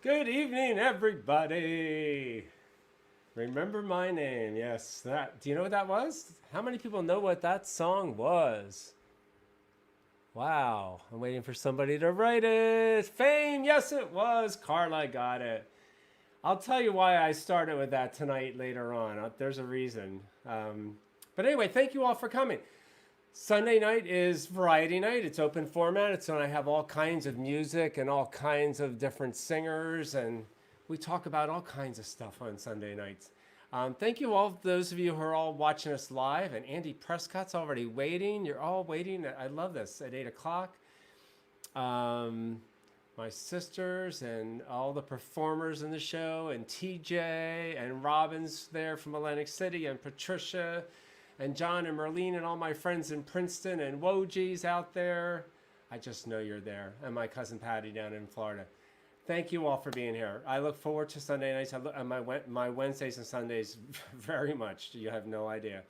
Good evening, everybody. Remember my name. Yes, that. Do you know what that was? How many people know what that song was? Wow, I'm waiting for somebody to write it. Fame, yes, it was. Carla got it. I'll tell you why I started with that tonight later on. There's a reason. But anyway, thank you all for coming. Sunday night is variety night. It's open format. It's when I have all kinds of music and all kinds of different singers, and we talk about all kinds of stuff on Sunday nights. Thank you all, those of you who are all watching us live, and Andy Prescott's already waiting. You're all waiting. I love this at 8 o'clock. My sisters and all the performers in the show, and TJ and Robin's there from Atlantic City, and Patricia and John and Merlene and all my friends in Princeton, and Woji's out there. I just know you're there. And my cousin Patty down in Florida. Thank you all for being here. I look forward to Sunday nights. I look at my Wednesdays and Sundays very much. You have no idea.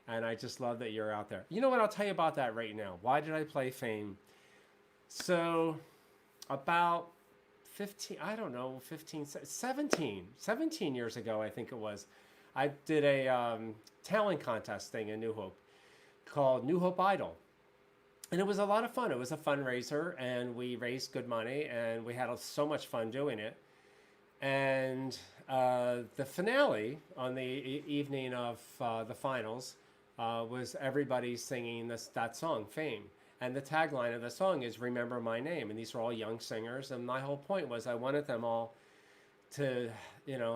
And I just love that you're out there. You know what? I'll tell you about that right now. Why did I play Fame? So about 17 years ago, I think it was, I did a talent contest thing in New Hope called New Hope Idol. And it was a lot of fun. It was a fundraiser, and we raised good money, and we had so much fun doing it. And the finale on the evening of the finals was everybody singing that song, Fame. And the tagline of the song is "Remember My Name." And these were all young singers. And my whole point was I wanted them all to,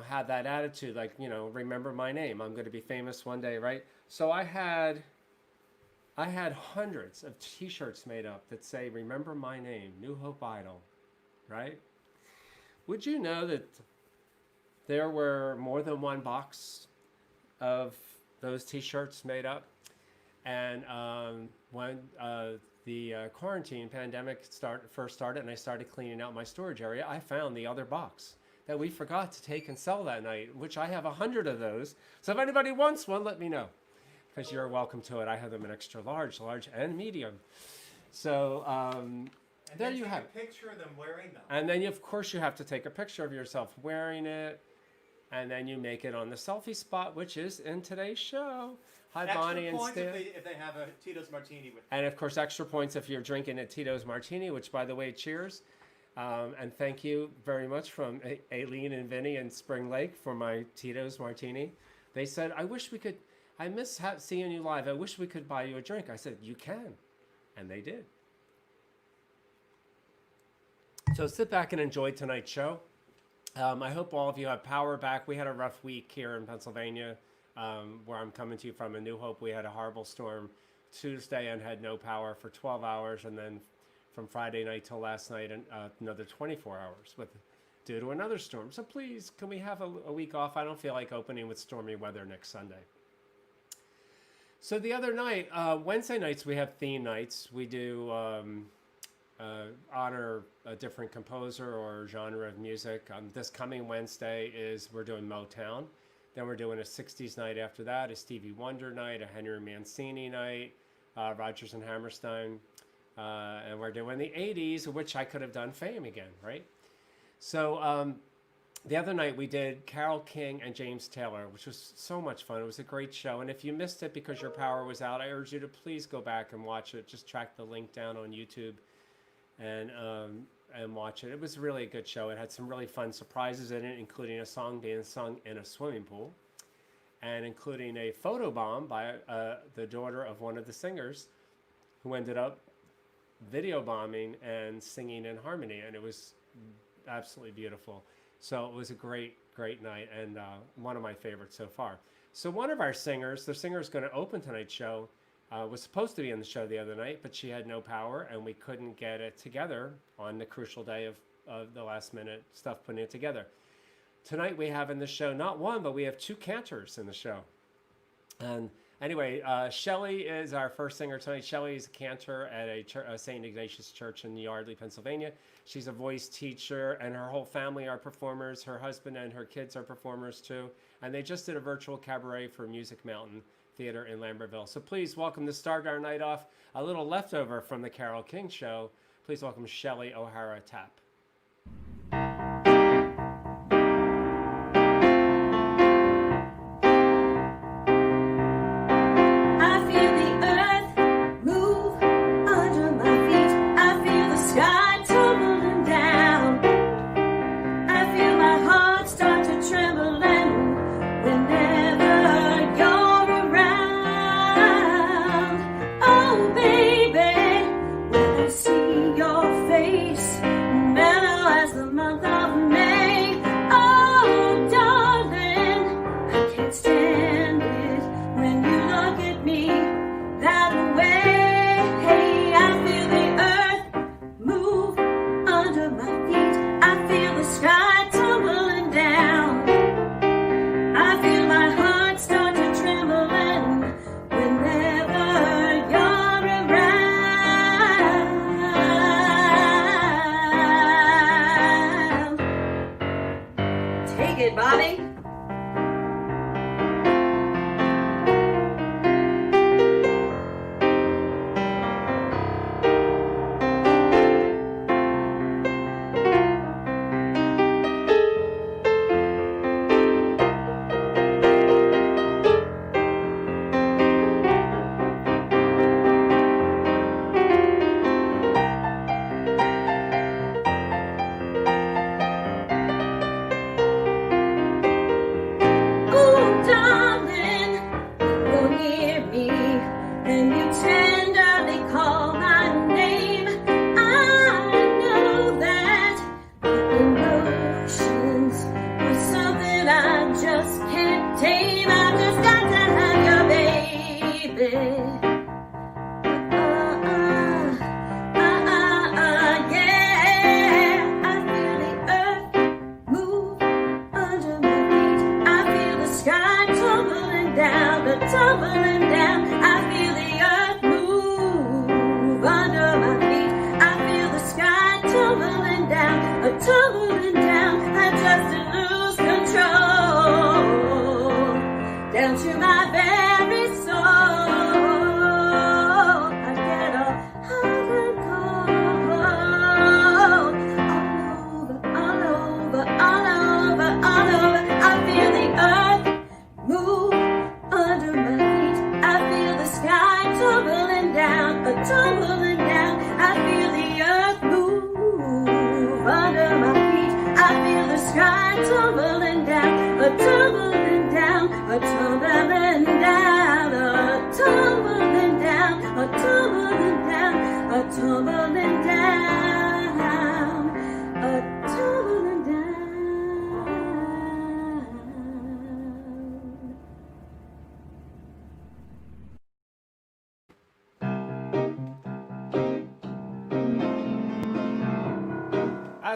have that attitude, like, remember my name. I'm going to be famous one day, right? So I had hundreds of T-shirts made up that say, "Remember my name, New Hope Idol," right? Would you know that there were more than one box of those T-shirts made up? And when the quarantine pandemic first started, and I started cleaning out my storage area, I found the other box that we forgot to take and sell that night, which I have 100 of those. So if anybody wants one, let me know, because you're welcome to it. I have them in extra large, and medium. So there you have it. Take a picture of them wearing them. And then, of course, you have to take a picture of yourself wearing it, and then you make it on the selfie spot, which is in today's show. Hi, extra Bonnie and Stan. if they have a Tito's Martini with them. And, of course, extra points if you're drinking a Tito's Martini, which, by the way, cheers. And thank you very much from Aileen and Vinny in Spring Lake for my Tito's Martini. They said, I miss seeing you live. I wish we could buy you a drink. I said, you can. And they did. So sit back and enjoy tonight's show. I hope all of you have power back. We had a rough week here in Pennsylvania, where I'm coming to you from in New Hope. We had a horrible storm Tuesday and had no power for 12 hours. And then from Friday night till last night, another 24 hours due to another storm. So please, can we have a week off? I don't feel like opening with stormy weather next Sunday. So the other night, Wednesday nights, we have theme nights. We do honor a different composer or genre of music. This coming Wednesday we're doing Motown. Then we're doing a 60s night after that, a Stevie Wonder night, a Henry Mancini night, Rodgers and Hammerstein. And we're doing the 80s, which I could have done Fame again, right? So the other night we did Carole King and James Taylor, which was so much fun. It was a great show. And if you missed it because your power was out, I urge you to please go back and watch it. Just track the link down on YouTube and watch it. It was really a good show. It had some really fun surprises in it, including a song being sung in a swimming pool, and including a photo bomb by the daughter of one of the singers, who ended up video bombing and singing in harmony, and it was absolutely beautiful. So it was a great night, and one of my favorites so far. So one of our singers, the singer is going to open tonight's show, was supposed to be in the show the other night, but she had no power, and we couldn't get it together on the crucial day of the last minute stuff putting it together. Tonight we have in the show not one, but we have two cantors in the show. And anyway, Shelley is our first singer tonight. Shelley is a cantor at a St. Ignatius Church in Yardley, Pennsylvania. She's a voice teacher, and her whole family are performers. Her husband and her kids are performers too. And they just did a virtual cabaret for Music Mountain Theater in Lambertville. So please welcome, to start our night off, a little leftover from the Carole King show. Please welcome Shelley O'Hara Tapp.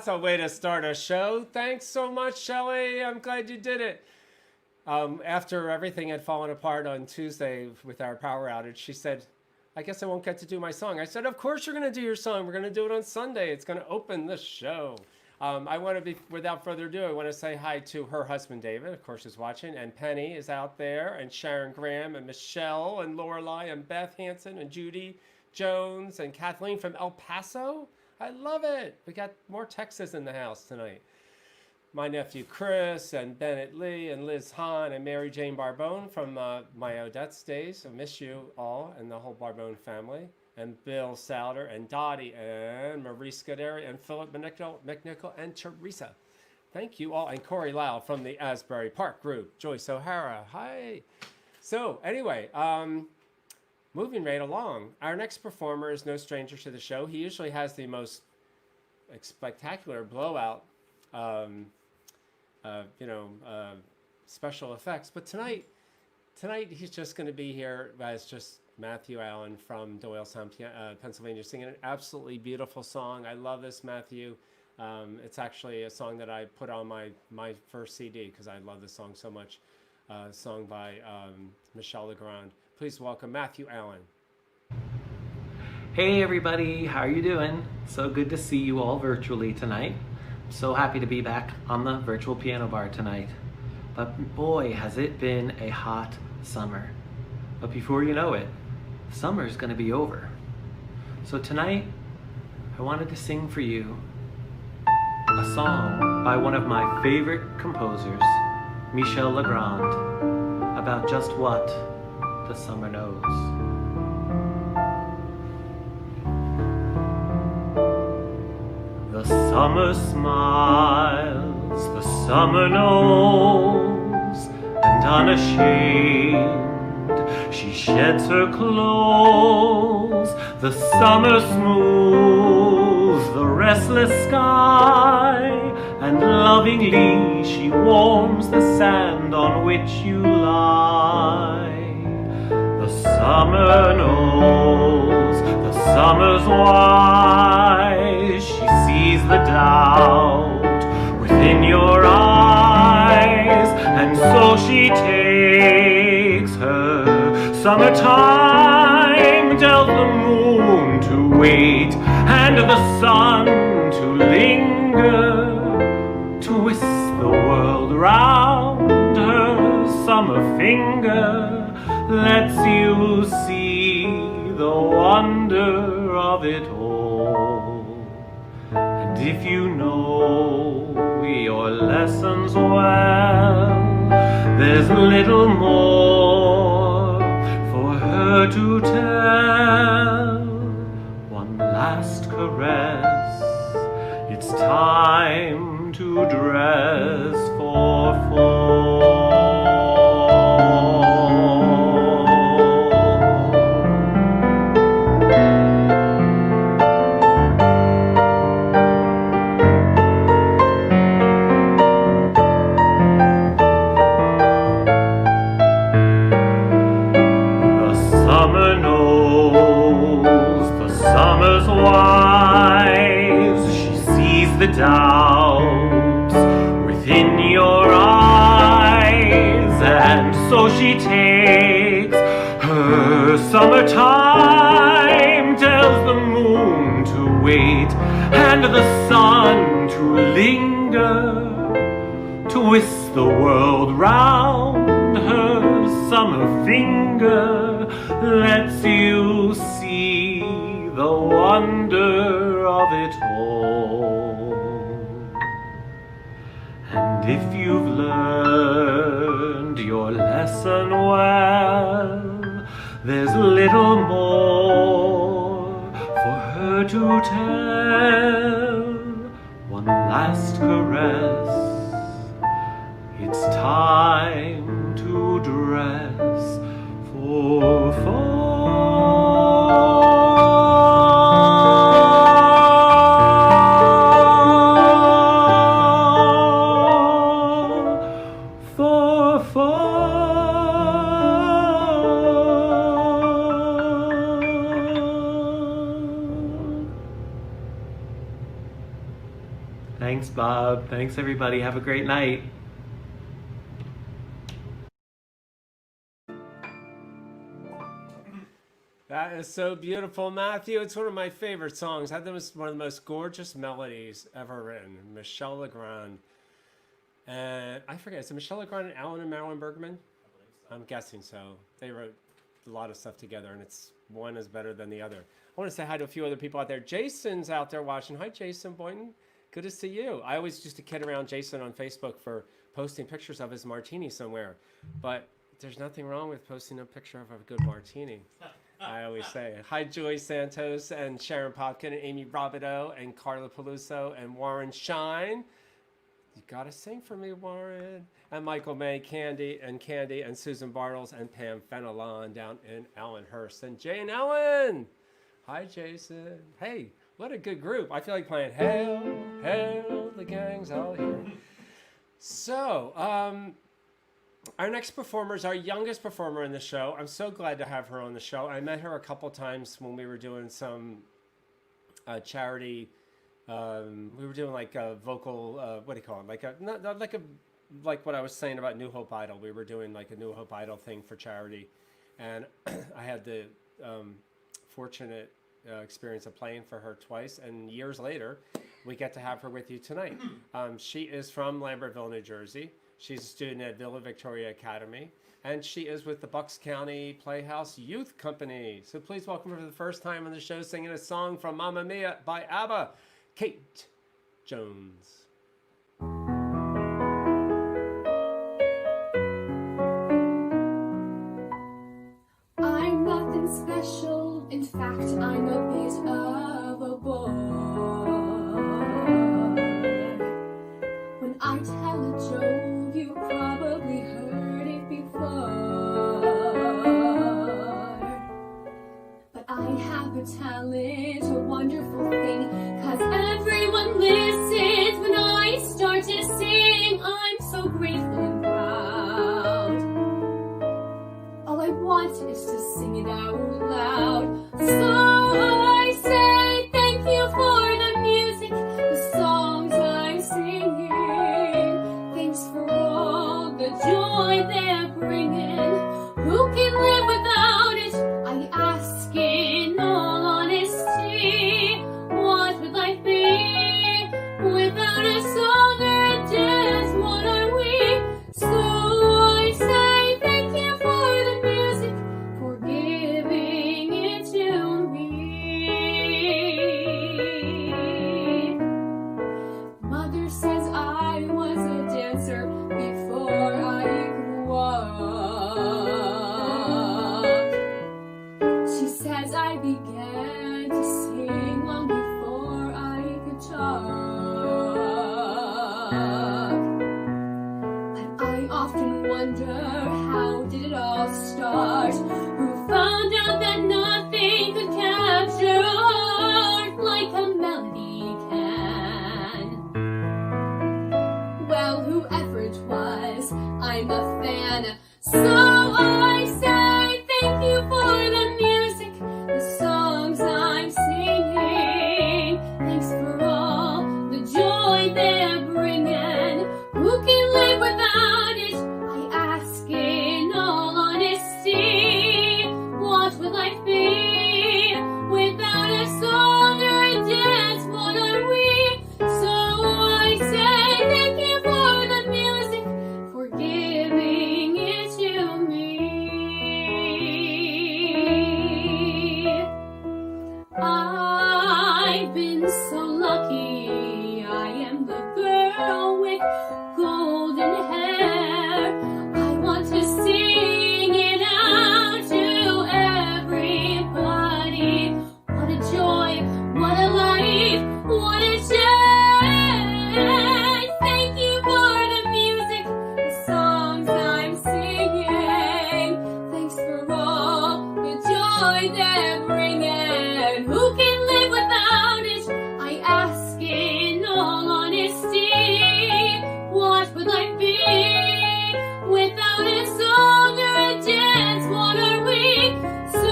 That's a way to start a show. Thanks so much, Shelley. I'm glad you did it. After everything had fallen apart on Tuesday with our power outage, she said, I guess I won't get to do my song. I said, of course you're going to do your song. We're going to do it on Sunday. It's going to open the show. I want to be, without further ado, I want to say hi to her husband, David, of course, who's watching, and Penny is out there, and Sharon Graham, and Michelle, and Lorelei, and Beth Hansen, and Judy Jones, and Kathleen from El Paso. I love it. We got more Texas in the house tonight. my nephew Chris and Bennett Lee and Liz Hahn and Mary Jane Barbone from my Odette's days. I miss you all and the whole Barbone family. And Bill Souter and Dottie and Marie Scuderi and Philip McNichol and Teresa. Thank you all. And Corey Lau from the Asbury Park group. Joyce O'Hara. Hi. So anyway, moving right along. Our next performer is no stranger to the show. He usually has the most spectacular blowout special effects. But tonight he's just going to be here as just Matthew Allen from Doylestown, Pennsylvania, singing an absolutely beautiful song. I love this, Matthew. It's actually a song that I put on my first CD because I love this song so much. Sung by Michel Legrand. Please welcome Matthew Allen. Hey everybody, how are you doing? So good to see you all virtually tonight. I'm so happy to be back on the virtual piano bar tonight. But boy, has it been a hot summer. But before you know it, summer's gonna be over. So tonight, I wanted to sing for you a song by one of my favorite composers, Michel Legrand, about just what the summer knows. The summer smiles, the summer knows, and unashamed she sheds her clothes. The summer smooths the restless sky, and lovingly she warms the sand on which you lie. The summer knows, the summer's wise. She sees the doubt within your eyes, and so she takes her summertime, tells the moon to wait and the sun to linger, twist the world round her summer finger, lets you see the wonder of it all. And if you know your lessons well, there's little more for her to tell. One last caress, it's time to dress for fall. The summer knows, the summer's wise. She sees the doubts within your eyes, and so she takes her summertime, tells the moon to wait and the sun to linger, twist the world round her summer finger, lets you see the wonder of it all. And if you've learned your lesson well, there's little more for her to tell. One last caress, it's time to dress for fall. Thanks, Bob. Thanks, everybody. Have a great night. That is so beautiful, Matthew. It's one of my favorite songs. I think it's one of the most gorgeous melodies ever written. Michel Legrand. And I forget, is it Michel Legrand and Alan and Marilyn Bergman? I'm guessing so. They wrote a lot of stuff together, and it's one is better than the other. I want to say hi to a few other people out there. Jason's out there watching. Hi, Jason Boynton. Good to see you. I always used to kid around Jason on Facebook for posting pictures of his martini somewhere, but there's nothing wrong with posting a picture of a good martini. I always say. Hi, Joy Santos and Sharon Popkin and Amy Robideau and Carla Peluso and Warren Shine. You gotta sing for me, Warren. And Michael May, Candy and Susan Bartles and Pam Fenelon down in Ellenhurst. And Jane Ellen. Hi, Jason. Hey, what a good group. I feel like playing Hail, Hail, the gang's all here. So, our next performer is our youngest performer in the show. I'm so glad to have her on the show. I met her a couple times when we were doing some charity. We were doing like a vocal, what do you call it? Like what I was saying about New Hope Idol. We were doing like a New Hope Idol thing for charity. And I had the fortunate experience of playing for her twice. And years later, we get to have her with you tonight. She is from Lambertville, New Jersey. She's a student at Villa Victoria Academy, and she is with the Bucks County Playhouse Youth Company. So please welcome her for the first time on the show, singing a song from Mamma Mia by ABBA, Kate Jones. I'm nothing special, in fact, I'm a bit of a bore. When I tell a joke, you probably heard it before, but I have a talent, a wonderful thing, 'cause everyone listens when I start to sing. I'm so grateful and proud. All I want is to sing it out loud. So I say thank you for the music, the songs I'm singing. Thanks for all the joy they're bringing. Who can live without it? I ask in all honesty. What would life be without a song or a dance? What are we? So I say thank you for the music, for giving it to me. Mother says I was a dancer before I could walk. She says I began to sing long before I could talk. And I often wonder, how did it all start? Who found out that nothing could capture a heart like a melody can? Well, whoever it was, I'm a fan. So I say thank you for the music, the songs I'm singing. Thanks for all the joy they're bringing. Who can live without it? I ask in all honesty. What would life be without a song or a dance? What are we? So I say thank you for the music, for giving it to me. I've been so lucky. I am the girl with golden hair. I want to sing it out to everybody. What a joy, what a life, what a chance. Thank you for the music, the songs I'm singing. Thanks for all the joy they're bringing. Who can live without it? I ask in all honesty. What would life be without a song or a dance? What are we? So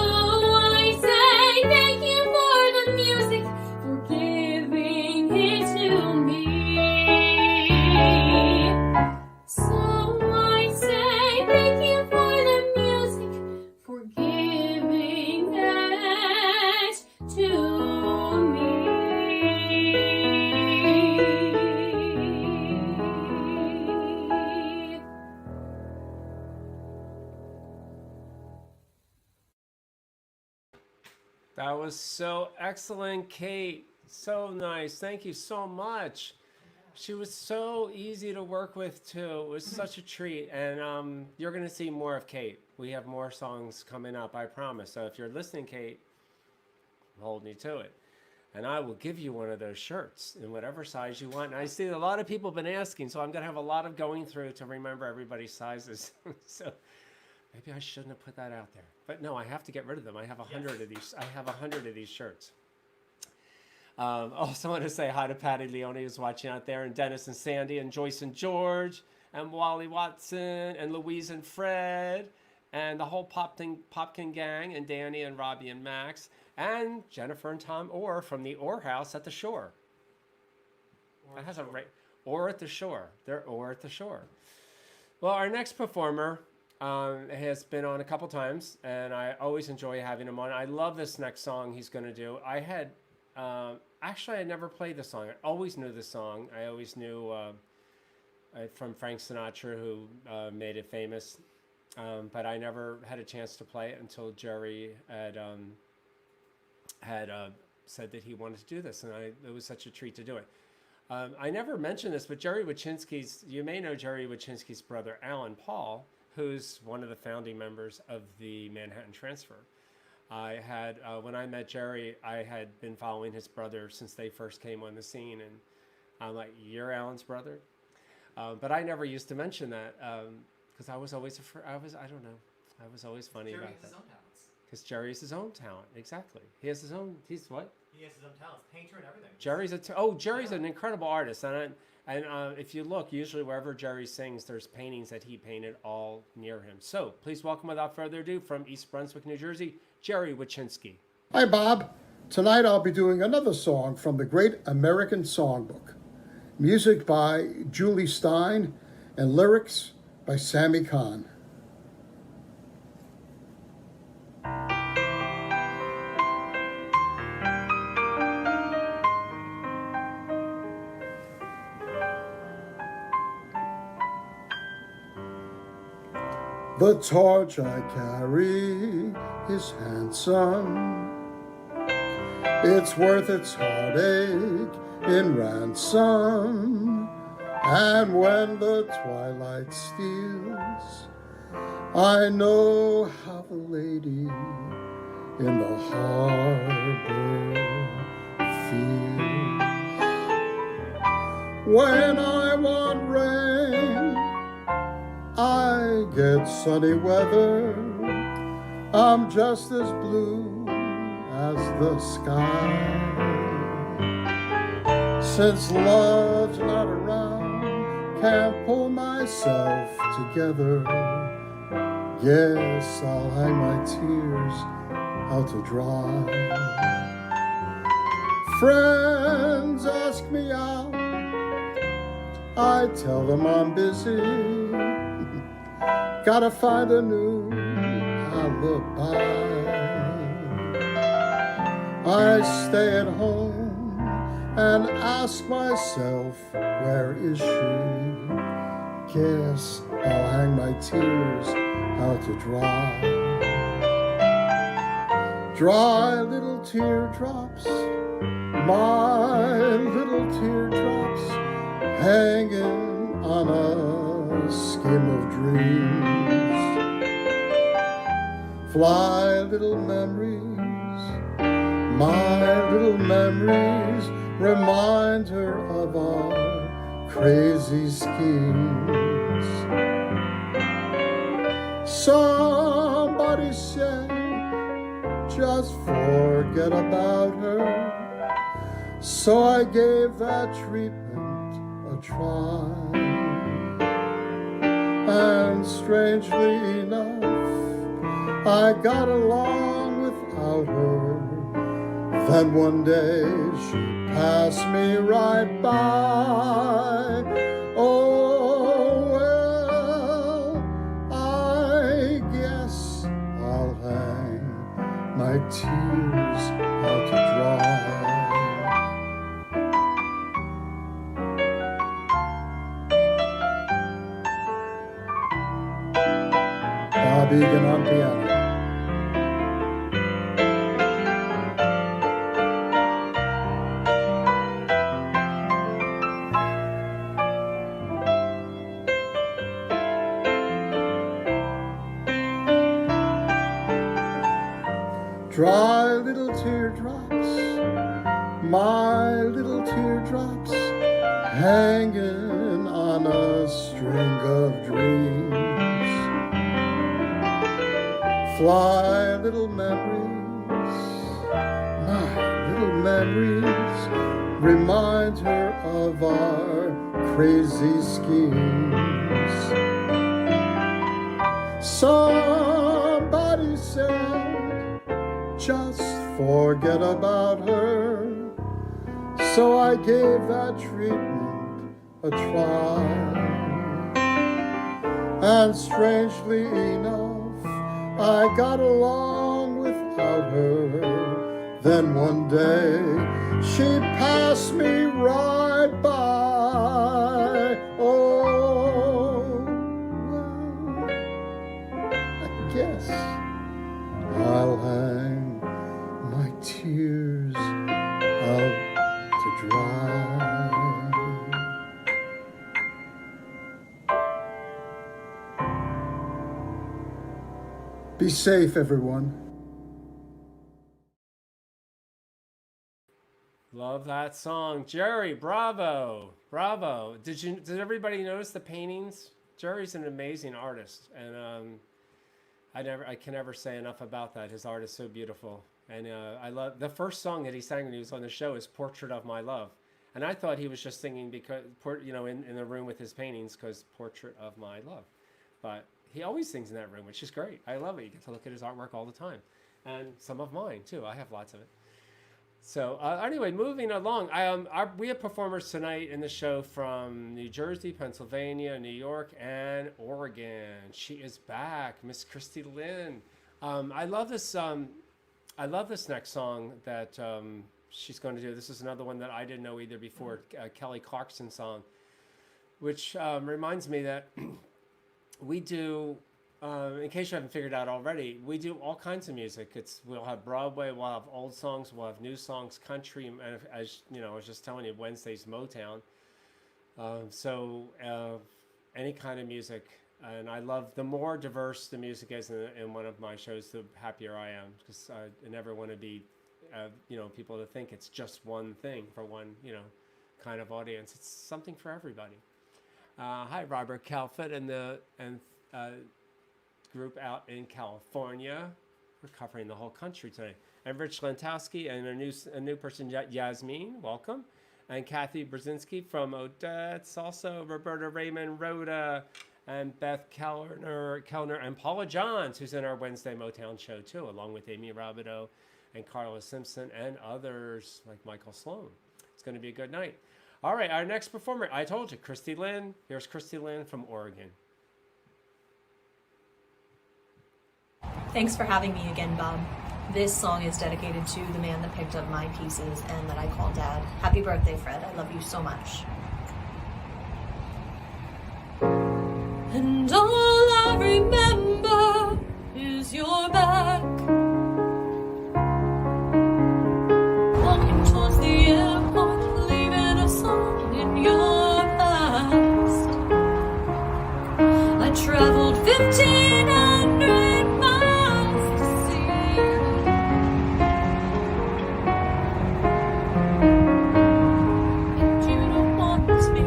I say thank you for the music, for giving it to me. So I say thank you for the music, for giving it to me. That was so excellent, Kate. So nice. Thank you so much. She was so easy to work with too. It was such a treat, and you're going to see more of Kate. We have more songs coming up, I promise. So if you're listening, Kate, I'm holding you to it. And I will give you one of those shirts in whatever size you want. And I see a lot of people have been asking, so I'm going to have a lot of going through to remember everybody's sizes. So maybe I shouldn't have put that out there. But no, I have to get rid of them. I have 100 of these. I have 100 of these shirts. Also want to say hi to Patty Leone, who's watching out there, and Dennis and Sandy, and Joyce and George, and Wally Watson, and Louise and Fred, and the whole Popkin gang, and Danny and Robbie and Max, and Jennifer and Tom Orr from the Orr House at the shore. That has a right. Orr at the shore. They're Orr at the shore. Well, our next performer has been on a couple times, and I always enjoy having him on. I love this next song he's going to do. I had actually I never played the song. I always knew the song. I always knew from Frank Sinatra, who made it famous, but I never had a chance to play it until Jerry had said that he wanted to do this, and it was such a treat to do it. I never mentioned this, but you may know Jerry Wachinski's brother, Alan Paul, who's one of the founding members of the Manhattan Transfer. I had, when I met Jerry, I had been following his brother since they first came on the scene, and I'm like, you're Alan's brother? But I never used to mention that, because I was always I don't know, I was always funny Jerry about has that. his own talents. Because Jerry's his own talent, exactly. He has his own, he's what? He has his own talents, painter and everything. Jerry's an incredible artist, and if you look, usually wherever Jerry sings, there's paintings that he painted all near him. So please welcome, without further ado, from East Brunswick, New Jersey, Jerry Wachinski. Hi, Bob. Tonight I'll be doing another song from the Great American Songbook. Music by Julie Stein and lyrics by Sammy Kahn. The torch I carry is handsome. It's worth its heartache in ransom. And when the twilight steals, I know how the lady in the harbor feels. When I want rain, I get sunny weather. I'm just as blue as the sky. Since love's not around, can't pull myself together. Yes, I'll hang my tears out to dry. Friends ask me out, I tell them I'm busy. Gotta find a new alibi. I stay at home and ask myself, where is she? Guess I'll hang my tears out to dry. Dry little teardrops, my little teardrops, hanging on a skim of dreams. Fly little memories, my little memories, remind her of our crazy schemes. Somebody said, just forget about her. So I gave that treatment a try. And strangely enough, I got along without her. Then one day she passed me right by. Oh, well, I guess I'll hang my tears out to dry. Bob Egan on piano. Dry little teardrops, my little teardrops, hanging on a string of dreams. Fly little memories, my little memories, remind her of our crazy schemes. Somebody said, just forget about her. So I gave that treatment a try. And strangely enough, I got along without her. Then one day, she passed me right by. Oh, well, I guess I'll hang my tears out to dry. Be safe, everyone. Love that song. Jerry, bravo. Bravo. Did everybody notice the paintings? Jerry's an amazing artist, and I can never say enough about that. His art is so beautiful. And I love the first song that he sang when he was on the show is Portrait of My Love. And I thought he was just singing because, in the room with his paintings because Portrait of My Love. But he always sings in that room, which is great. I love it. You get to look at his artwork all the time. And some of mine, too. I have lots of it. So anyway, moving along. We have performers tonight in the show from New Jersey, Pennsylvania, New York, and Oregon. She is back, Miss Christy Lynn. I love this next song that she's going to do. This is another one that I didn't know either before, Kelly Clarkson song, which reminds me that we do, in case you haven't figured out already, we do all kinds of music. We'll have Broadway, we'll have old songs, we'll have new songs, country, and as you know, I was just telling you, Wednesday's Motown. So any kind of music. And I love, the more diverse the music is in one of my shows, the happier I am, because I never want to be, people to think it's just one thing for one, kind of audience. It's something for everybody. Hi, Robert Calfett and the group out in California. We're covering the whole country today. And Rich Lentowski and a new person, Yasmin, welcome. And Kathy Brzezinski from Odette's, also Roberta Raymond, Rhoda, and Beth Kellner, and Paula Johns, who's in our Wednesday Motown show too, along with Amy Rabideau and Carla Simpson and others like Michael Sloan. It's going to be a good night. All right, our next performer, I told you, Christy Lynn. Here's Christy Lynn from Oregon. Thanks for having me again, Bob. This song is dedicated to the man that picked up my pieces and that I call Dad. Happy birthday, Fred. I love you so much. And all I remember is your back, walking towards the airport, leaving a song in your past. I traveled 1,500 miles to see you, and you don't want me,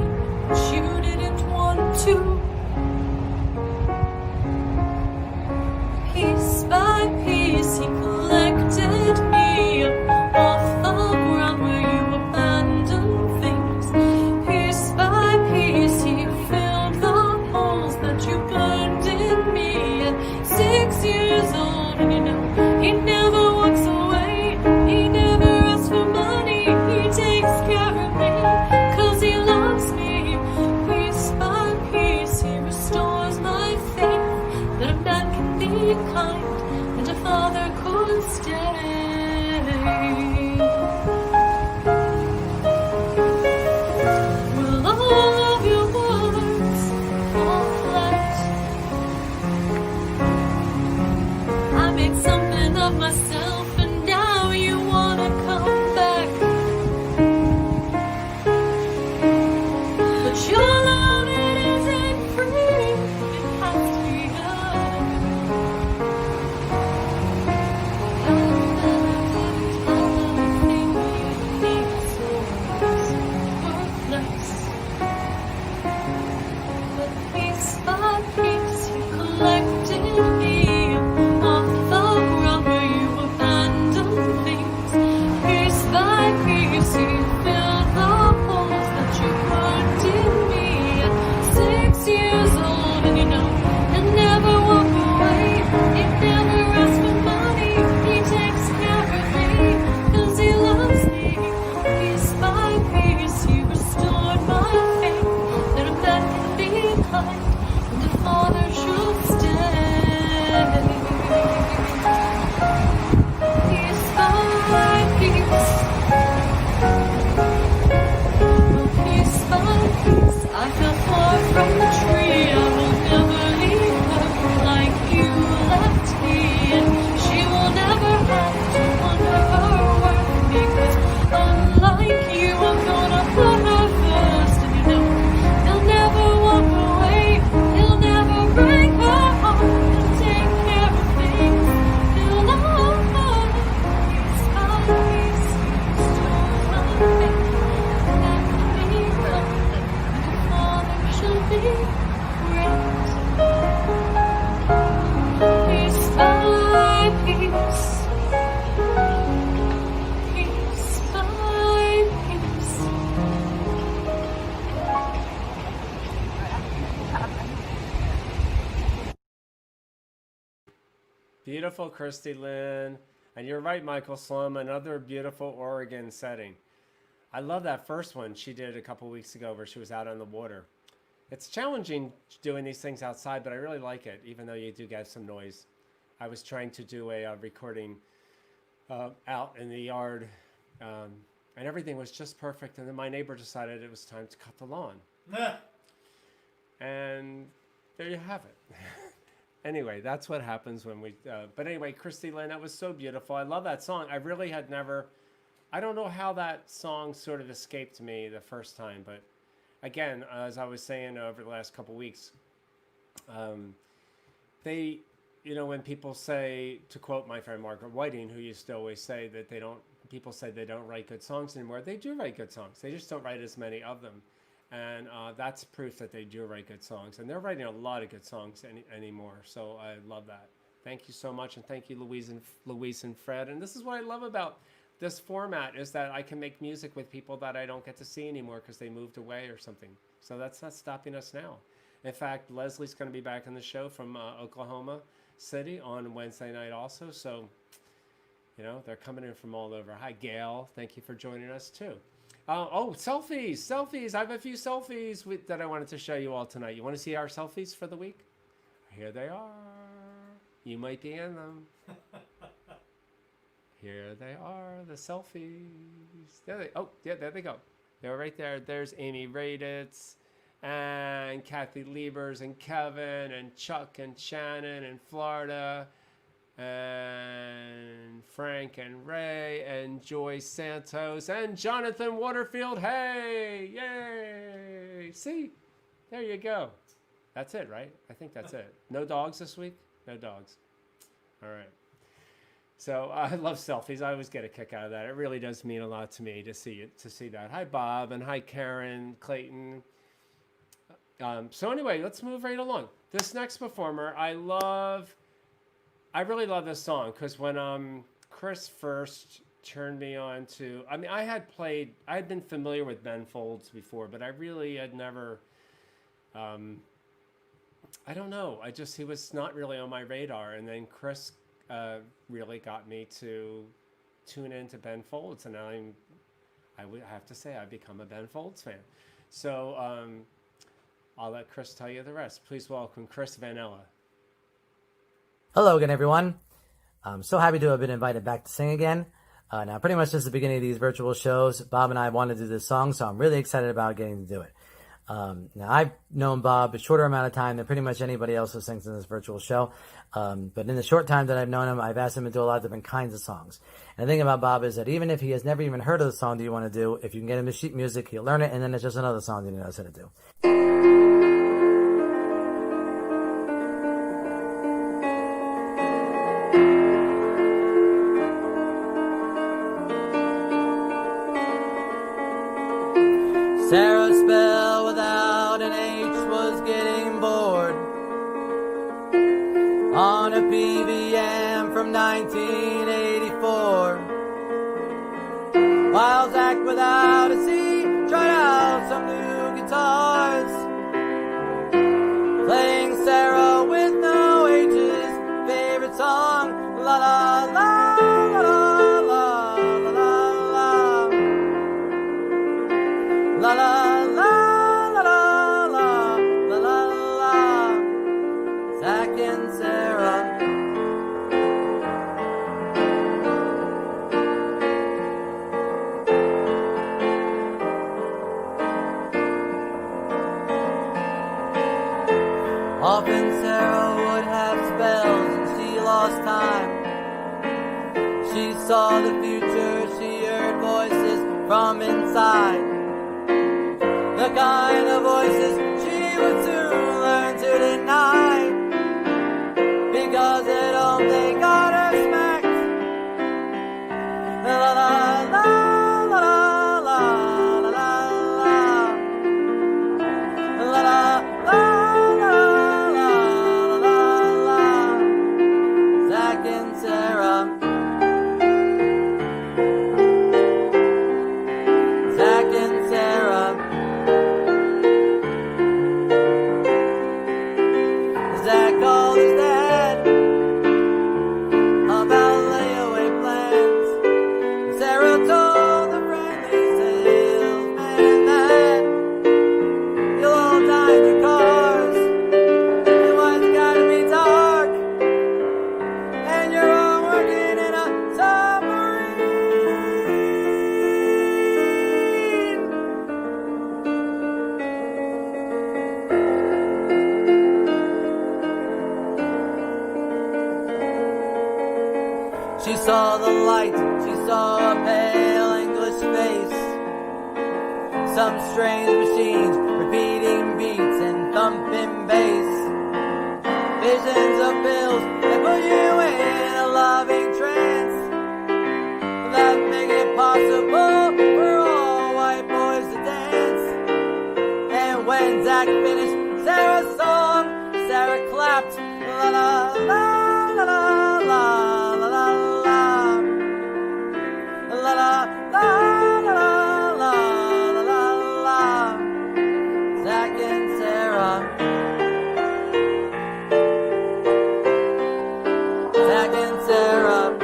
but you didn't want to. Piece by piece, he collected me up off the ground where you abandoned things. Piece by piece, he filled the holes that you burned in me. Piece by piece you collected me. Off the ground where you abandoned things. Piece by piece you filled the holes that you burned in me. At 6 years old and you know he'll never walk away. He never asks for money. He takes care of me 'cause he loves me. Piece by piece you restored my faith that a man can be kind and a father should stay. Piece by piece, piece by piece, I fell far from the tree. I will never leave her like you left me, and she will never have to wonder her worth because unlike you, I'm gonna put her first. And you know he'll never walk away. He'll never break her heart. He'll take care of things. He'll love her. Piece by piece, he restores my faith. That can be done. And a father should be great. Piece by piece. Piece by piece. Beautiful, Christy Lynn. And you're right, Michael Slum, another beautiful Oregon setting. I love that first one she did a couple weeks ago where she was out on the water. It's challenging doing these things outside, but I really like it, even though you do get some noise. I was trying to do a recording out in the yard, and everything was just perfect. And then my neighbor decided it was time to cut the lawn. And there you have it. Anyway, that's what happens when we... but anyway, Christy Lynn, that was so beautiful. I love that song. I really had never... I don't know how that song sort of escaped me the first time, but again, as I was saying over the last couple weeks, they, you know, when people say, to quote my friend Margaret Whiting, who used to always say that they don't, people say they don't write good songs anymore. They do write good songs. They just don't write as many of them. And that's proof that they do write good songs. And they're writing a lot of good songs anymore. So I love that. Thank you so much. And thank you, Louise and Fred. And this is what I love about this format is that I can make music with people that I don't get to see anymore because they moved away or something. So that's not stopping us now. In fact, Leslie's going to be back in the show from Oklahoma City on Wednesday night also. So, you know, they're coming in from all over. Hi, Gail. Thank you for joining us, too. Oh, selfies. I have a few selfies that I wanted to show you all tonight. You want to see our selfies for the week? Here they are. You might be in them. Here they are, the selfies. There they go. They're right there. There's Amy Raditz and Kathy Liebers and Kevin and Chuck and Shannon and Florida and Frank and Ray and Joyce Santos and Jonathan Waterfield. Hey, yay. See, there you go. That's it, right? I think that's it. No dogs this week? No dogs. All right. So I love selfies. I always get a kick out of that. It really does mean a lot to me to see that. Hi, Bob, and hi, Karen, Clayton. So anyway, let's move right along. This next performer, I really love this song because when Chris first turned me on to, I mean, I had been familiar with Ben Folds before, but I really had never, I don't know. He was not really on my radar. And then Chris really got me to tune into Ben Folds, and I would have to say I've become a Ben Folds fan. So I'll let Chris tell you the rest. Please welcome Chris Vanella. Hello again, everyone. I'm so happy to have been invited back to sing again. Now, pretty much since the beginning of these virtual shows, Bob and I wanted to do this song, so I'm really excited about getting to do it. Now, I've known Bob a shorter amount of time than pretty much anybody else who sings in this virtual show. But in the short time that I've known him, I've asked him to do a lot of different kinds of songs. And the thing about Bob is that even if he has never even heard of the song that you want to do, if you can get him to sheet music, he'll learn it, and then it's just another song that he knows how to do. Sarah's spell without an H was getting on a PVM from 1984. While Zach without a C tried out some new guitars, playing Sarah with no H's favorite song, la la la la la la la la la la la la la la la la. Zach and Sarah. Often Sarah would have spells and she lost time. She saw the future, she heard voices from inside. The kind of voices she would soon learn to deny. Because at home they got her smacked. La la la la la la la la la la la. Zach and Sarah. Zach and Sarah. Zach called his dad about layaway plans. Sarah told the friendly salesman that you'll all die in your cars, and why's it gotta be dark, and you're all working in a submarine. She saw the light, she saw a pale English face, some strange machines repeating beats and thumping bass, visions of bills that put you in a loving trance, that make it possible for all white boys to dance. And when Zach finished Sarah's song, Sarah clapped, la la la la la la la la la la la la la la la la. Zach and Sarah. Zach and Sarah.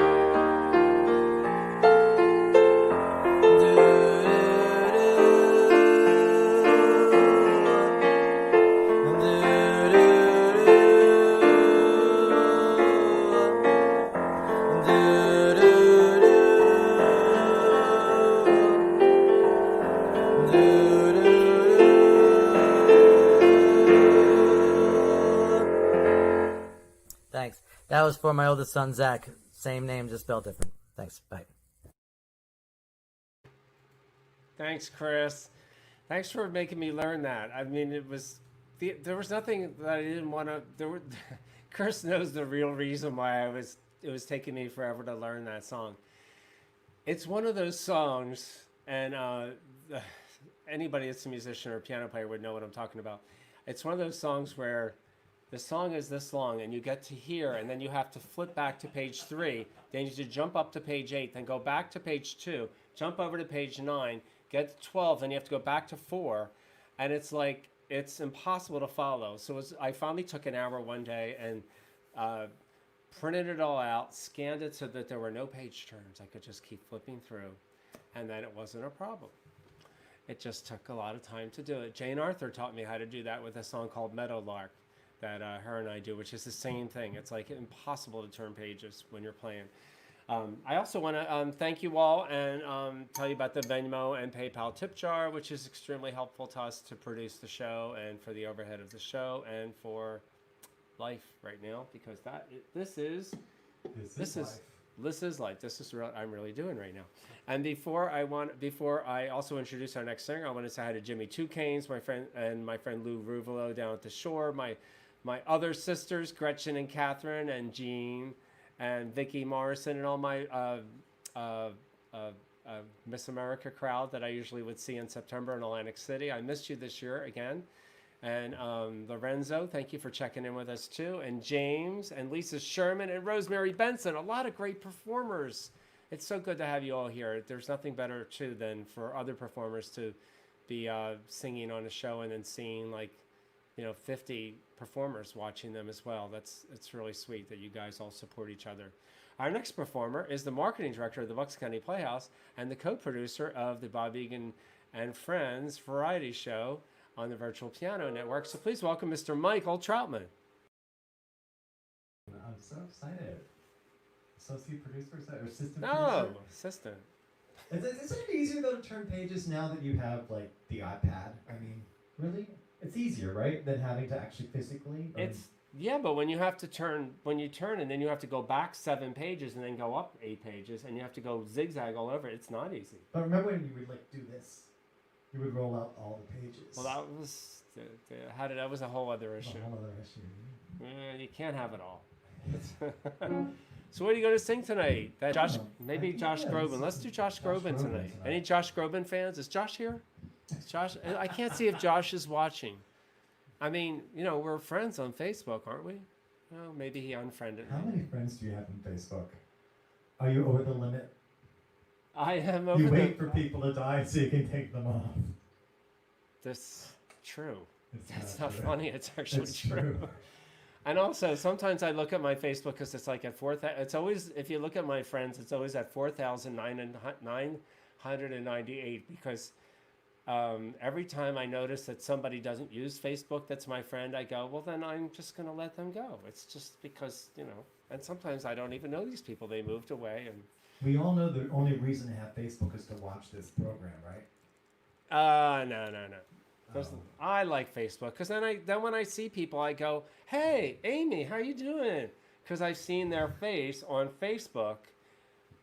Thanks. That was for my oldest son, Zach. Same name, just spelled different. Thanks. Bye. Thanks, Chris. Thanks for making me learn that. I mean, there was nothing that I didn't want to. Chris knows the real reason why it was taking me forever to learn that song. It's one of those songs, and anybody that's a musician or a piano player would know what I'm talking about. It's one of those songs where the song is this long, and you get to hear, and then you have to flip back to page 3. Then you need to jump up to page 8, then go back to page 2, jump over to page 9, get to 12, then you have to go back to 4. And it's like, it's impossible to follow. So I finally took an hour one day and printed it all out, scanned it so that there were no page turns. I could just keep flipping through, and then it wasn't a problem. It just took a lot of time to do it. Jane Arthur taught me how to do that with a song called Meadowlark that her and I do, which is the same thing. It's like impossible to turn pages when you're playing. I also want to thank you all and tell you about the Venmo and PayPal tip jar, which is extremely helpful to us to produce the show and for the overhead of the show and for life right now, because this is life. This is what I'm really doing right now. And before I also introduce our next singer, I want to say hi to Jimmy Two Canes, my friend Lou Ruvolo down at the shore, my other sisters, Gretchen and Catherine and Jean and Vicky Morrison, and all my Miss America crowd that I usually would see in September in Atlantic City. I missed you this year again. And Lorenzo, thank you for checking in with us too. And James and Lisa Sherman and Rosemary Benson, a lot of great performers. It's so good to have you all here. There's nothing better too than for other performers to be singing on a show and then seeing 50 performers watching them as well. It's really sweet that you guys all support each other. Our next performer is the marketing director of the Bucks County Playhouse and the co-producer of the Bob Egan and Friends variety show on the Virtual Piano Network. So please welcome Mr. Michael Troutman. I'm so excited. Associate producer or assistant No, producer? assistant. Isn't it easier though to turn pages now that you have like the iPad? I mean, really? It's easier, right, than having to actually physically? But when you turn and then you have to go back 7 pages and then go up 8 pages and you have to go zigzag all over, it's not easy. But remember when you would do this? You would roll out all the pages. Well, that was that was a whole other issue. A whole other issue. You can't have it all. So what are you going to sing tonight? Josh Groban. Let's do Josh Groban tonight. Any Josh Groban fans? Is Josh here? Josh, I can't see if Josh is watching. I mean, we're friends on Facebook, aren't we? Well, maybe he unfriended me. How many friends do you have on Facebook? Are you over the limit? I am over You wait for people to die so you can take them off. That's true. That's not not true. funny. It's actually It's true. And also, sometimes I look at my Facebook because it's like at 4,000. It's always, if you look at my friends, it's always at 4,998 because every time I notice that somebody doesn't use Facebook that's my friend, I go, well, then I'm just going to let them go. It's just because, and sometimes I don't even know these people. They moved away. And We all know the only reason to have Facebook is to watch this program, right? No. I like Facebook because then when I see people, I go, "Hey, Amy, how you doing?" Because I've seen their face on Facebook,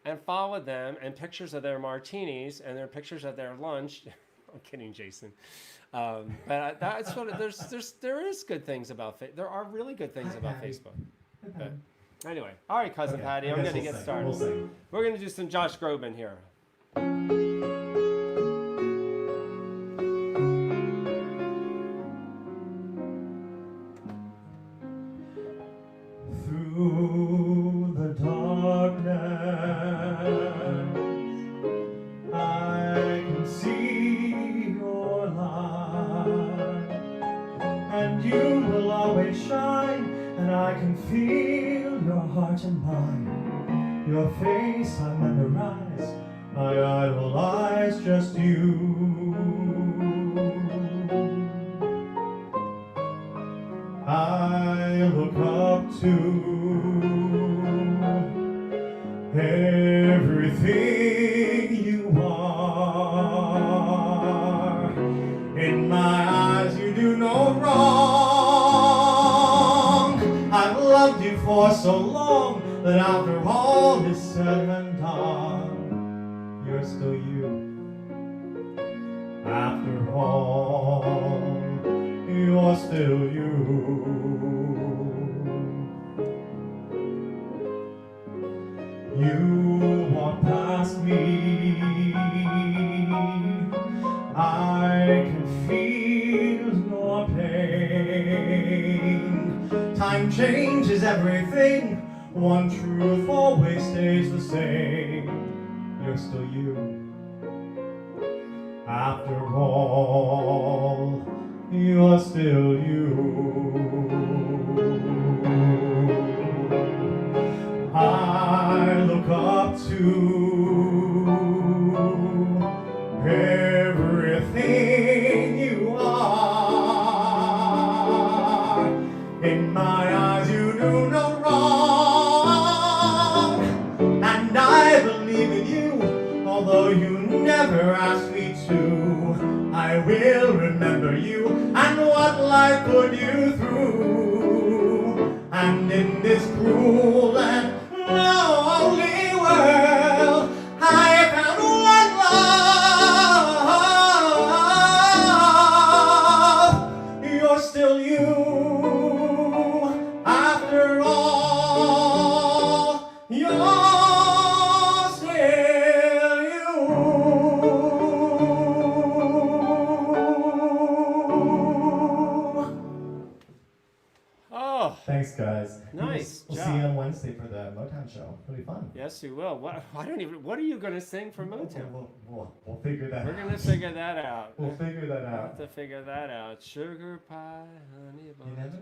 and followed them, and pictures of their martinis and their pictures of their lunch. I'm kidding, Jason. But that's what there is good things about there are really good things about Facebook. But anyway, all right, cousin Patty, I'm going to get started. We'll sing. We're going to do some Josh Groban here. Through the darkness, I can see your light, and you will always shine, and I can feel your heart and mine. Your face I memorize, I idolize just you. I look up to everything you are. In my eyes you do no wrong. I've loved you for so long that after all is said and done, you're still you. After all, you're still you. You walk past me, I can feel your pain. Time changes everything, one truth always stays the same. You're still you. After all, you're still you. I look up to everything you are. In my eyes you do no wrong, and I believe in you, although you never asked me to. I will remember you and what life put you through. And in this cruel and lonely world, I found one love. You're still you. After all, you're still you. Oh, Thanks, guys. Nice We'll job. see you on Wednesday for the Motown show. It'll be fun. yes, you will. What are you going to sing for Motown? We'll figure that out. We're going to figure that out. We'll figure that We'll have out. to figure that out. Sugar pie, honey bun. You never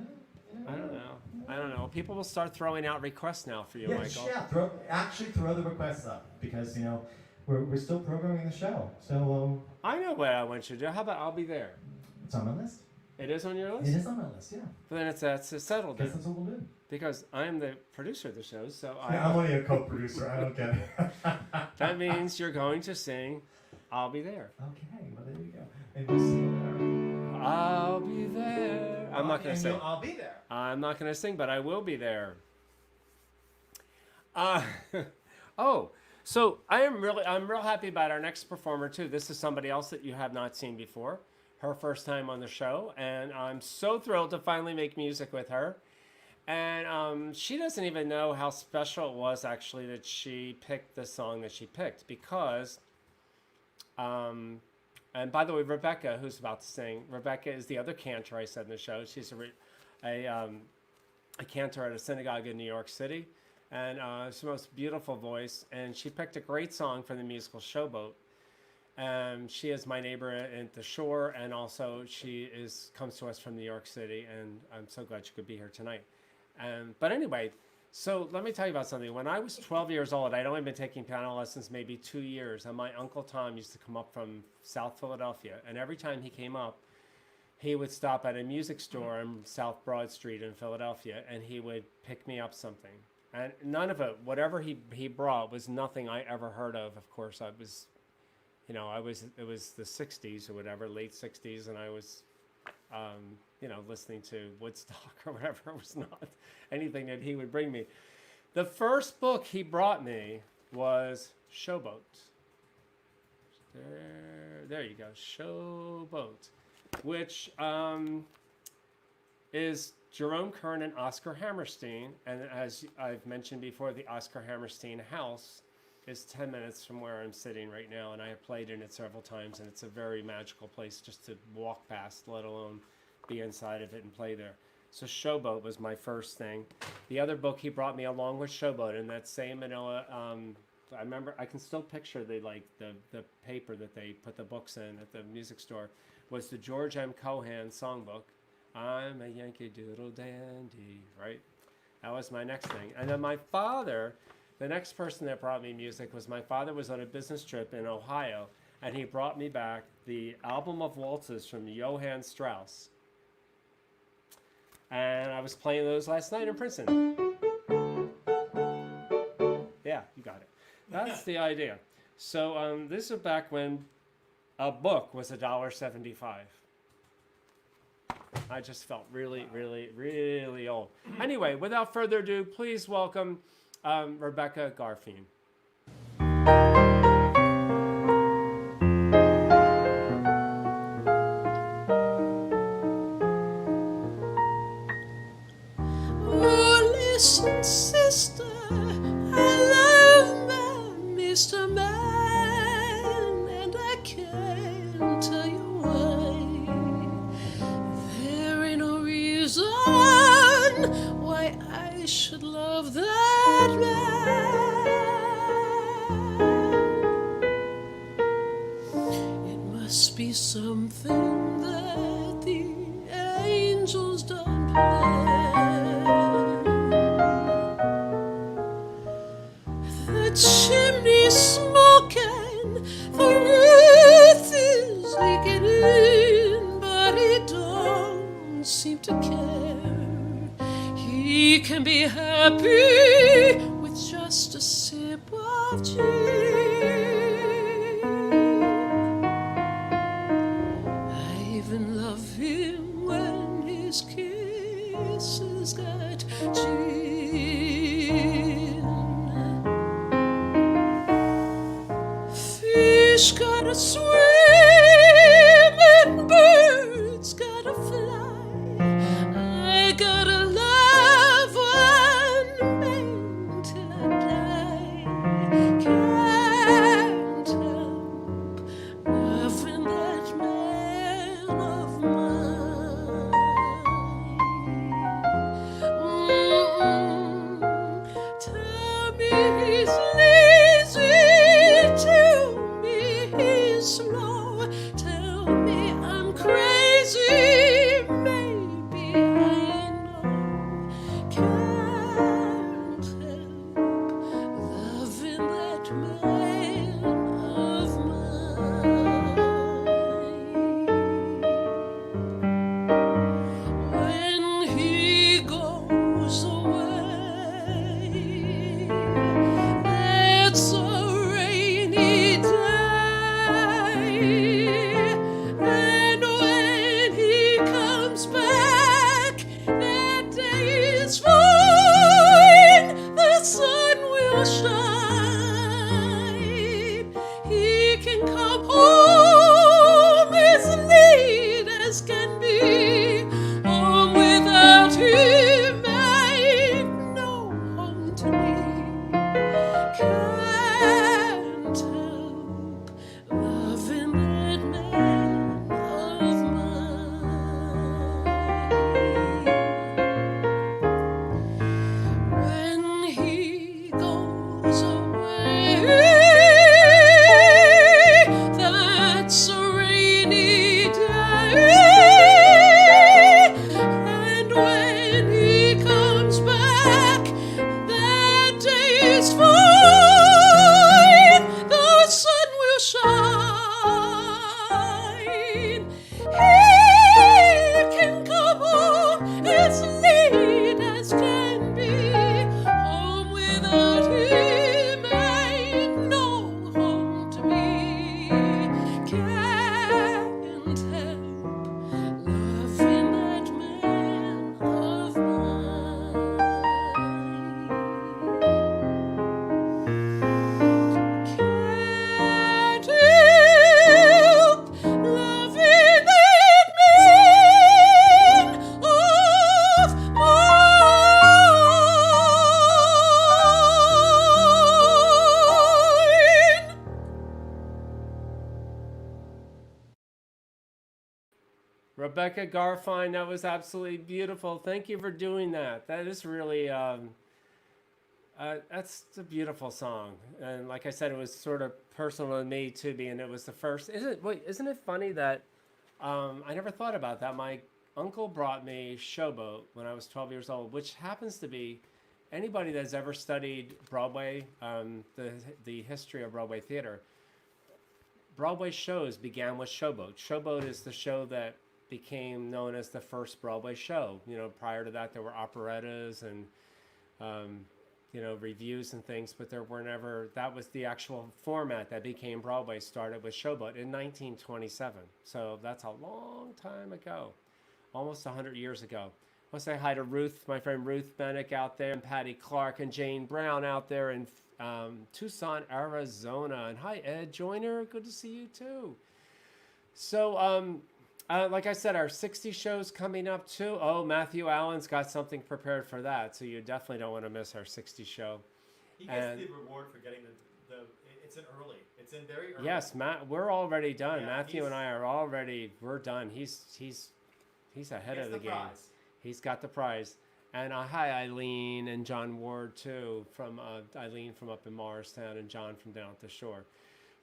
know. I don't know. People will start throwing out requests now for you, Yeah, Michael. throw the requests up because we're still programming the show. So I know what I want you to do. How about I'll be there? it's on my list. It is on your It list? is on my list. Yeah. But then it's settled Guess then. that's what we'll do. Because I'm the producer of the show, so I'm only a co-producer. I don't get it. that means you're going to sing I'll Be There. Okay, well there you go. And we'll see you there. I'll be there. I'm not going to sing. I'll be there. I'm not going to sing, but I will be there. So I'm real happy about our next performer too. This is somebody else that you have not seen before. Her first time on the show, and I'm so thrilled to finally make music with her. And she doesn't even know how special it was actually that she picked the song that she picked because, and by the way, Rebecca, who's about to sing, Rebecca is the other cantor I said in the show. She's a cantor at a synagogue in New York City, and she's the most beautiful voice. And she picked a great song for the musical Showboat. She is my neighbor at the shore, and also she comes to us from New York City, and I'm so glad she could be here tonight. But anyway, so let me tell you about something. When I was 12 years old, I'd only been taking piano lessons maybe 2 years, and my Uncle Tom used to come up from South Philadelphia, and every time he came up, he would stop at a music store on South Broad Street in Philadelphia, and he would pick me up something. And none of it, whatever he brought, was nothing I ever heard of. Of course, it was the 60s or whatever, late 60s, and I was, listening to Woodstock or whatever. It was not anything that he would bring me. The first book he brought me was Showboat. There you go, Showboat, which is Jerome Kern and Oscar Hammerstein. And as I've mentioned before, the Oscar Hammerstein house is 10 minutes from where I'm sitting right now, and I have played in it several times, and it's a very magical place just to walk past, let alone be inside of it and play there. So Showboat was my first thing. The other book he brought me along with Showboat in that same manila, I remember, I can still picture the paper that they put the books in at the music store, was the George M. Cohan songbook. I'm a Yankee Doodle Dandy, right? That was my next thing. And then my father, the next person that brought me music was my father was on a business trip in Ohio, and he brought me back the album of waltzes from Johann Strauss. And I was playing those last night in Princeton. Yeah, you got it. That's the idea. So this is back when a book was $1.75. I just felt really, really, really old. Anyway, without further ado, please welcome Rebecca Garfien. Oh, listen, sister, I love my Mr. Man, and I can't tell you why. There ain't no reason why I should love that man. It must be something that the angels don't plan. The chimney's smoking, the roof is leaking in, but he don't seem to care. He can be happy with just a sip of gin. I even love him when his kisses got gin. Fish gotta swim and birds gotta fly. I gotta love one man till I die. Can't help loving that man of mine. It's neat as can be. Home without him ain't no home to me. Can't help loving that man of mine. Can't help loving that man of mine. Rebecca Garfine, that was absolutely beautiful. Thank you for doing that. That is really, that's a beautiful song. And like I said, it was sort of personal to me too, being it was the first. Isn't it funny that I never thought about that? My uncle brought me Showboat when I was 12 years old, which happens to be anybody that's ever studied Broadway, the history of Broadway theater. Broadway shows began with Showboat. Showboat is the show that became known as the first Broadway show. You know, prior to that, there were operettas and, reviews and things, but there were never, that was the actual format that became Broadway, started with Showboat in 1927. So that's a long time ago, almost 100 years ago. I want to say hi to Ruth, my friend Ruth Bennick out there, and Patty Clark and Jane Brown out there in Tucson, Arizona. And hi, Ed Joyner. Good to see you too. So, like I said, our 60 shows coming up too. Oh, Matthew Allen's got something prepared for that. So you definitely don't want to miss our 60 show. He gets the reward for getting it's in early. It's in very early. Yes, Matt, we're already done. Yeah, Matthew and I are we're done. He's ahead of the game. Prize. He's got the prize. And hi, Eileen and John Ward, too, from Eileen from up in Morristown and John from down at the shore.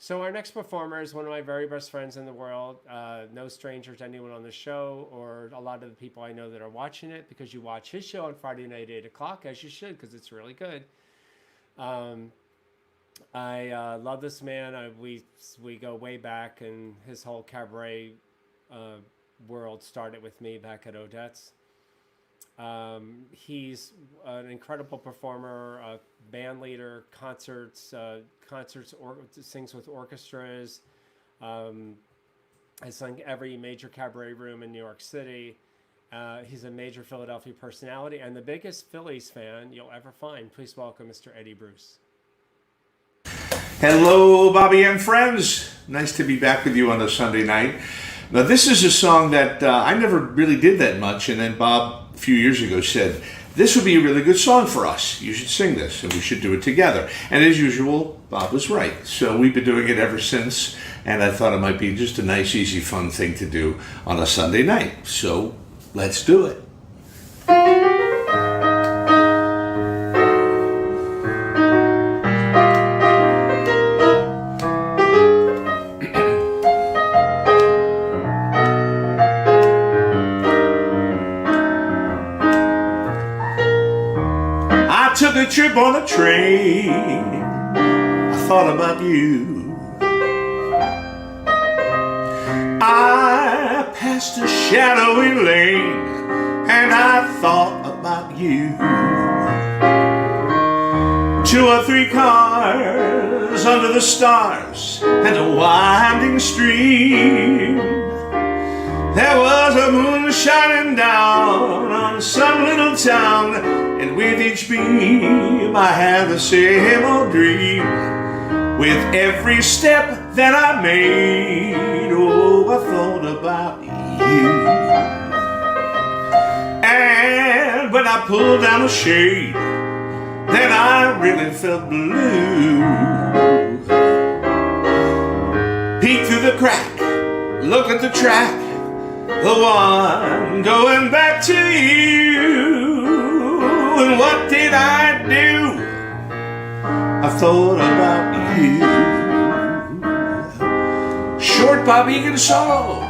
So our next performer is one of my very best friends in the world. No stranger to anyone on the show or a lot of the people I know that are watching it, because you watch his show on Friday night at 8 o'clock, as you should, because it's really good. I love this man. We go way back, and his whole cabaret world started with me back at Odette's. He's an incredible performer, band leader, concerts, sings with orchestras, has sung every major cabaret room in New York City. He's a major Philadelphia personality and the biggest Phillies fan you'll ever find. Please welcome Mr. Eddie Bruce. Hello, Bobby and friends. Nice to be back with you on a Sunday night. Now, this is a song that I never really did that much, and then Bob a few years ago said, this would be a really good song for us. You should sing this, and we should do it together. And as usual, Bob was right. So we've been doing it ever since, and I thought it might be just a nice, easy, fun thing to do on a Sunday night. So let's do it. Took a trip on a train, I thought about you. I passed a shadowy lane, and I thought about you. 2 or 3 cars under the stars and a winding stream. There was a moon shining down on some little town, and with each beam I had the same old dream. With every step that I made, oh, I thought about you. And when I pulled down the shade, then I really felt blue. Peek through the crack, look at the track, the one going back to you. And what did I do? I thought about you. Short Bob Egan solo.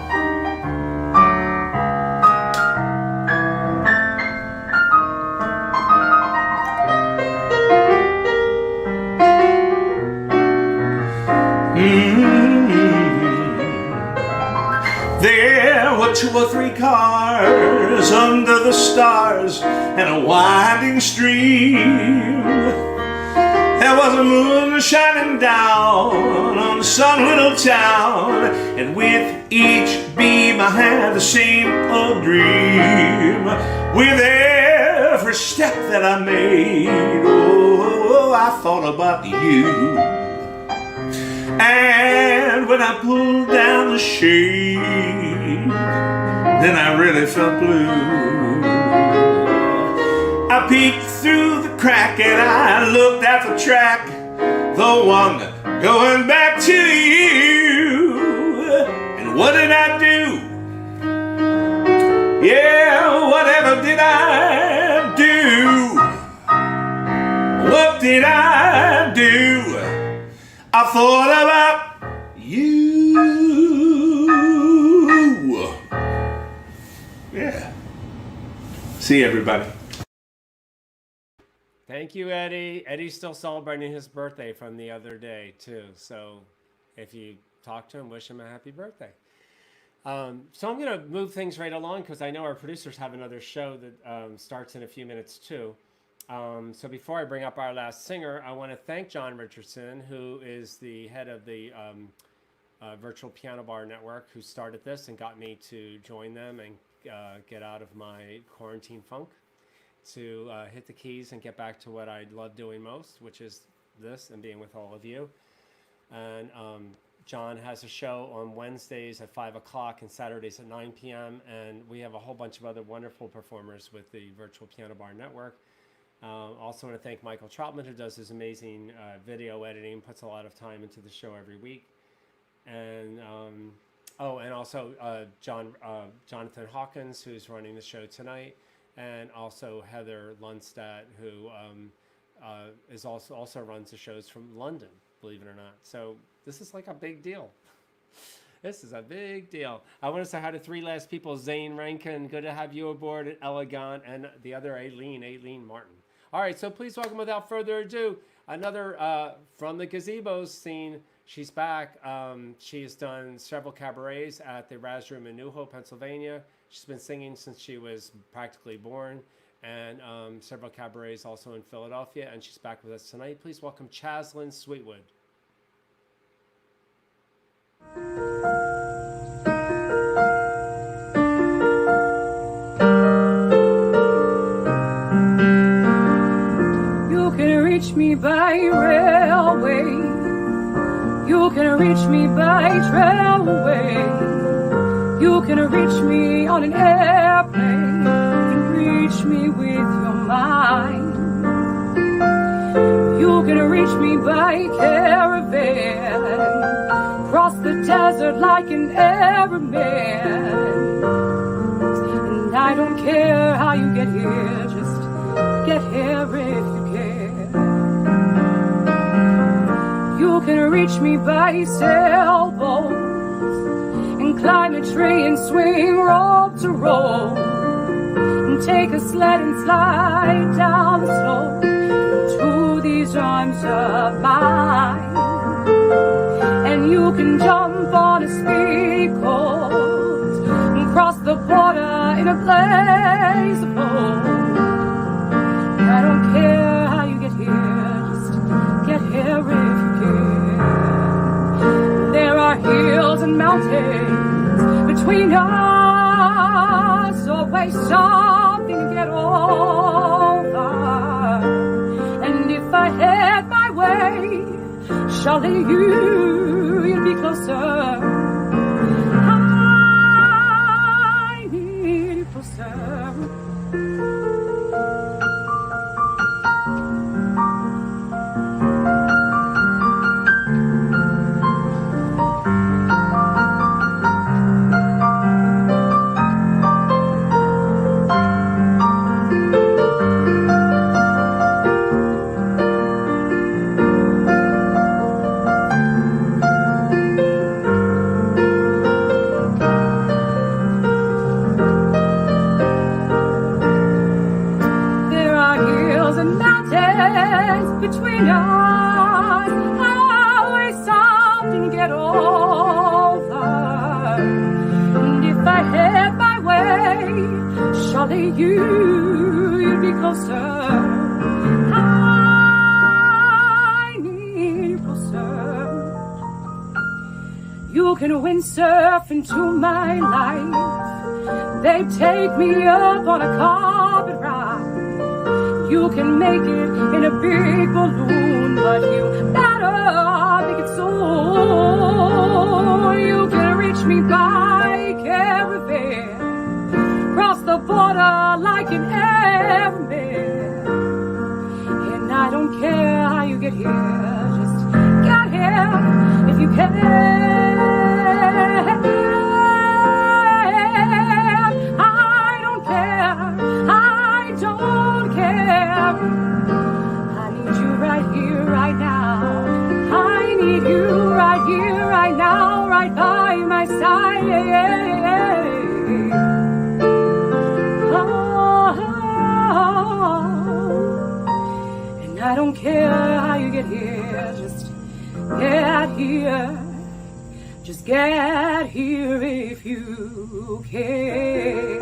There were 2 or 3 cars under the stars and a winding stream. There was a moon shining down on some little town, and with each beam I had the same old dream. With every step that I made, oh, I thought about you. And when I pulled down the shade, then I really felt blue. I peeked through the crack and I looked at the track, the one going back to you. And what did I do? Yeah, whatever did I do? What did I do? I thought about you. Yeah. See everybody. Thank you, Eddie. Eddie's still celebrating his birthday from the other day, too. So if you talk to him, wish him a happy birthday. So I'm going to move things right along because I know our producers have another show that starts in a few minutes, too. So before I bring up our last singer, I want to thank John Richardson, who is the head of the Virtual Piano Bar Network, who started this and got me to join them and get out of my quarantine funk, to hit the keys and get back to what I love doing most, which is this and being with all of you. And John has a show on Wednesdays at 5 o'clock and Saturdays at 9 p.m. And we have a whole bunch of other wonderful performers with the Virtual Piano Bar Network. Also want to thank Michael Troutman, who does his amazing video editing, puts a lot of time into the show every week. And and also Jonathan Hawkins, who's running the show tonight. And also Heather Lundstedt, who is also runs the shows from London, believe it or not. So this is like a big deal. This is a big deal. I want to say hi to three last people: Zane Rankin, good to have you aboard, and Elegant, and the other Aileen Martin. All right, so please welcome, without further ado, another from the gazebo scene. She's back. She has done several cabarets at the Raz Room in New Hope, Pennsylvania. She's been singing since she was practically born, and several cabarets also in Philadelphia, and she's back with us tonight. Please welcome Chaslyn Sweetwood. You can reach me by railway. You can reach me by trailway. You can reach me on an airplane. You can reach me with your mind. You can reach me by caravan. Cross the desert like an Arab man. And I don't care how you get here, just get here if you can. You can reach me by sailboat, and climb a tree and swing rope to rope, and take a sled and slide down the slope to these arms of mine. And you can jump on a speedy colt and cross the border in a blaze of hope. And I don't care how you get here, just get here if you can. There are hills and mountains between us, always something to get over. And if I had my way, surely you'd be closer. I need you closer. Between us, always something to get over. And if I had my way, surely you'd be closer. I need you closer. You can windsurf into my life. They take me up on a carpet ride. You can make it in a big balloon, but you better make it soon. You can reach me by caravan, cross the border like an airman. And I don't care how you get here, just get here if you can. You right here, right now, right by my side. Oh, and I don't care how you get here, just get here. Just get here if you can.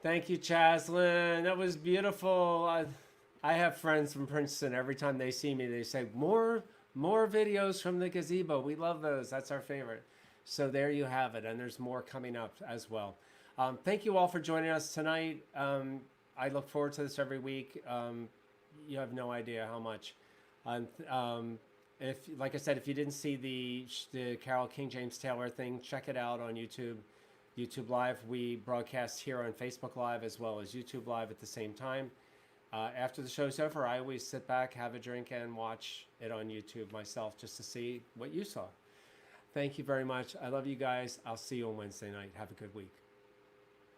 Thank you, Chaslin. That was beautiful. I have friends from Princeton. Every time they see me, they say, more videos from the gazebo. We love those. That's our favorite. So there you have it. And there's more coming up as well. Thank you all for joining us tonight. I look forward to this every week. You have no idea how much. If, like I said, if you didn't see the Carole King James Taylor thing, check it out on YouTube. YouTube Live. We broadcast here on Facebook Live as well as YouTube Live at the same time. After the show's over, I always sit back, have a drink, and watch it on YouTube myself just to see what you saw. Thank you very much. I love you guys. I'll see you on Wednesday night. Have a good week.